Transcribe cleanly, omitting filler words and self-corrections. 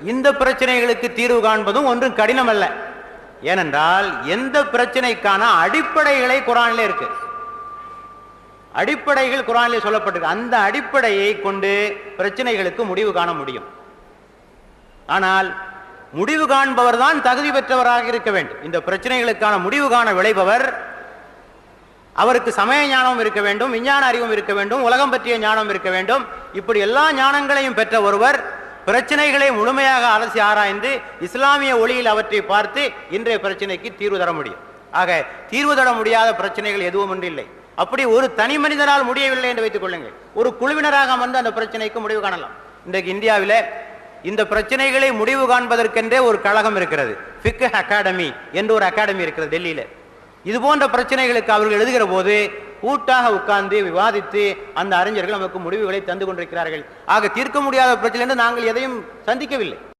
இந்த பிரச்சனைகளுக்கு தீர்வு காண்பதும் ஒன்றும் கடினம் அல்ல. ஏனென்றால் எந்த பிரச்சனைக்கான அடிப்படைகளை குர்ஆனிலே இருக்கு. அடிப்படைகள் குர்ஆனிலே சொல்லப்பட்டிருக்கு. அந்த அடிப்படையை கொண்டு பிரச்சனைகளுக்கு முடிவு காண முடியும். ஆனால் முடிவு காண்பவர் தான் தகுதி பெற்றவராக இருக்க வேண்டும். இந்த பிரச்சனைகளுக்கான முடிவு காண விளைபவர் அவருக்கு சமய ஞானம் இருக்க வேண்டும், விஞ்ஞான அறிவும் இருக்க வேண்டும், உலகம் பற்றிய ஞானம் இருக்க வேண்டும். இப்படி எல்லா ஞானங்களையும் பெற்ற ஒருவர் பிரச்சனைகளை முழுமையாக அலசி ஆராய்ந்து இஸ்லாமிய ஒளியில் அவற்றை பார்த்து இன்றைய பிரச்சனைக்கு தீர்வு தர முடியும். ஆக தீர்வு தர முடியாத பிரச்சனைகள் எதுவும் ஒன்று இல்லை. அப்படி ஒரு தனி மனிதனால் முடியவில்லை என்று வைத்துக் கொள்ளுங்கள், ஒரு குழுவினராக வந்து அந்த பிரச்சனைக்கு முடிவு காணலாம். இன்றைக்கு இந்தியாவில் இந்த பிரச்சனைகளை முடிவு காண்பதற்கென்றே ஒரு கழகம் இருக்கிறது. ஃபிக் அகாடமி என்று ஒரு அகாடமி இருக்கிறது டெல்லியில். இது போன்ற பிரச்சனைகளுக்கு அவர்கள் எழுதுகிற போது கூட்டாக உட்கார்ந்து விவாதித்து அந்த அறிஞர்கள் நமக்கு முடிவுகளை தந்து கொண்டிருக்கிறார்கள். ஆக தீர்க்க முடியாத பிரச்சனை என்று நாங்கள் எதையும் சந்திக்கவில்லை.